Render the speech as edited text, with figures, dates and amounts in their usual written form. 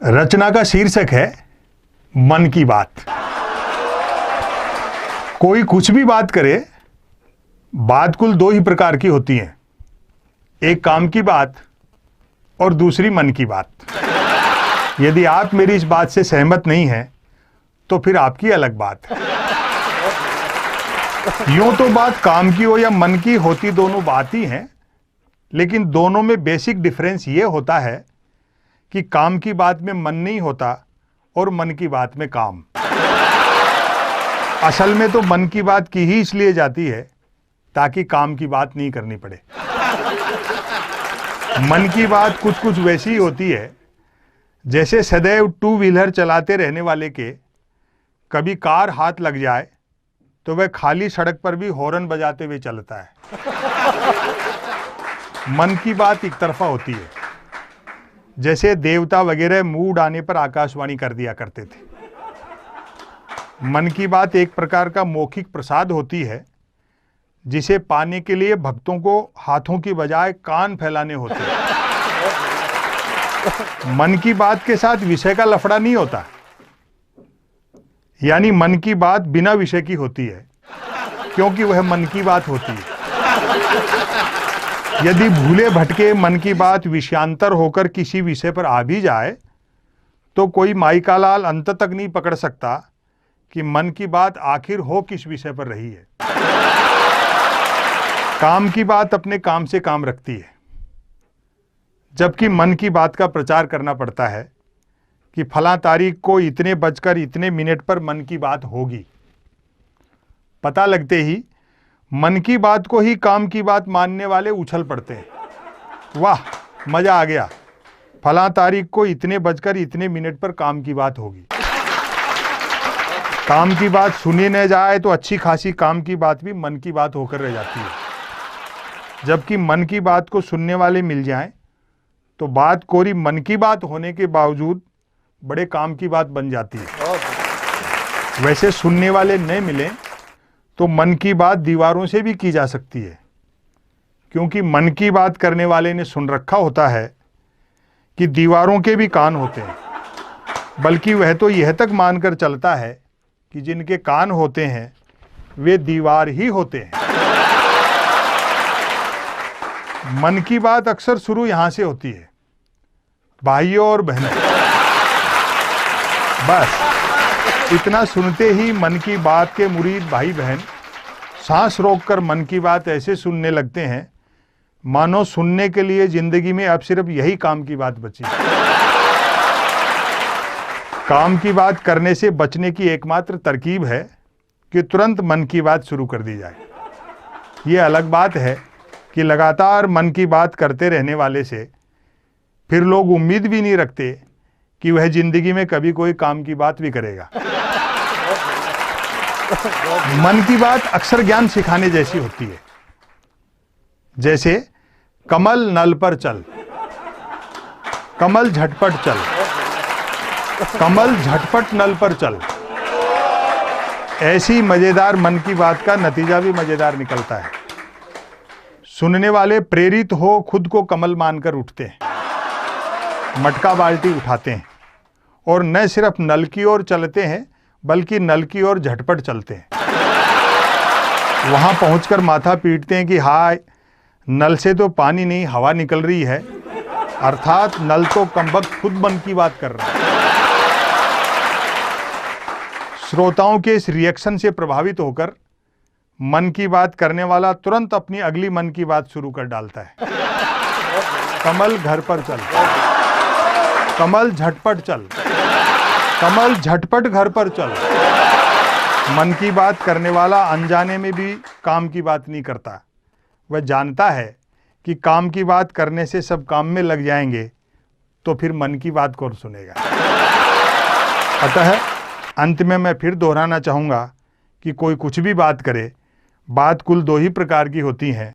रचना का शीर्षक है मन की बात। कोई कुछ भी बात करे, बात कुल दो ही प्रकार की होती हैं, एक काम की बात और दूसरी मन की बात। यदि आप मेरी इस बात से सहमत नहीं हैं तो फिर आपकी अलग बात है। यूं तो बात काम की हो या मन की होती दोनों बात ही हैं, लेकिन दोनों में बेसिक डिफरेंस ये होता है कि काम की बात में मन नहीं होता और मन की बात में काम। असल में तो मन की बात की ही इसलिए जाती है ताकि काम की बात नहीं करनी पड़े। मन की बात कुछ कुछ वैसी होती है जैसे सदैव टू व्हीलर चलाते रहने वाले के कभी कार हाथ लग जाए तो वह खाली सड़क पर भी हॉर्न बजाते हुए चलता है। मन की बात एक तरफा होती है, जैसे देवता वगैरह मूड आने पर आकाशवाणी कर दिया करते थे। मन की बात एक प्रकार का मौखिक प्रसाद होती है जिसे पाने के लिए भक्तों को हाथों की बजाय कान फैलाने होते हैं। मन की बात के साथ विषय का लफड़ा नहीं होता, यानी मन की बात बिना विषय की होती है क्योंकि वह मन की बात होती है। यदि भूले भटके मन की बात विषयांतर होकर किसी विषय पर आ भी जाए तो कोई माई का लाल अंत तक नहीं पकड़ सकता कि मन की बात आखिर हो किस विषय पर रही है। काम की बात अपने काम से काम रखती है, जबकि मन की बात का प्रचार करना पड़ता है कि फला तारीख को इतने बजकर इतने मिनट पर मन की बात होगी। पता लगते ही मन की बात को ही काम की बात मानने वाले उछल पड़ते हैं। वाह, मजा आ गया, फला तारीख को इतने बजकर इतने मिनट पर काम की बात होगी। काम की बात सुनी न जाए तो अच्छी खासी काम की बात भी मन की बात होकर रह जाती है, जबकि मन की बात को सुनने वाले मिल जाएं तो बात कोरी मन की बात होने के बावजूद बड़े काम की बात बन जाती है। वैसे सुनने वाले न मिलें तो मन की बात दीवारों से भी की जा सकती है, क्योंकि मन की बात करने वाले ने सुन रखा होता है कि दीवारों के भी कान होते हैं, बल्कि वह तो यह तक मानकर चलता है कि जिनके कान होते हैं वे दीवार ही होते हैं। मन की बात अक्सर शुरू यहां से होती है, भाइयों और बहनों। बस इतना सुनते ही मन की बात के मुरीद भाई बहन सांस रोककर मन की बात ऐसे सुनने लगते हैं मानो सुनने के लिए जिंदगी में अब सिर्फ यही काम की बात बची। काम की बात करने से बचने की एकमात्र तरकीब है कि तुरंत मन की बात शुरू कर दी जाए। ये अलग बात है कि लगातार मन की बात करते रहने वाले से फिर लोग उम्मीद भी नहीं रखते कि वह जिंदगी में कभी कोई काम की बात भी करेगा। मन की बात अक्सर ज्ञान सिखाने जैसी होती है, जैसे कमल नल पर चल, कमल झटपट चल, कमल झटपट नल पर चल। ऐसी मजेदार मन की बात का नतीजा भी मजेदार निकलता है। सुनने वाले प्रेरित हो खुद को कमल मानकर उठते हैं, मटका बाल्टी उठाते हैं और न सिर्फ नल की ओर चलते हैं बल्कि नल की ओर झटपट चलते हैं। वहां पहुंचकर माथा पीटते हैं कि हाय, नल से तो पानी नहीं हवा निकल रही है, अर्थात नल तो कमबख्त खुद मन की बात कर रहा है। श्रोताओं के इस रिएक्शन से प्रभावित होकर मन की बात करने वाला तुरंत अपनी अगली मन की बात शुरू कर डालता है। कमल घर पर चल, कमल झटपट चल, कमल झटपट घर पर चल। मन की बात करने वाला अनजाने में भी काम की बात नहीं करता। वह जानता है कि काम की बात करने से सब काम में लग जाएंगे तो फिर मन की बात कौन सुनेगा। अतः अंत में मैं फिर दोहराना चाहूँगा कि कोई कुछ भी बात करे, बात कुल दो ही प्रकार की होती हैं,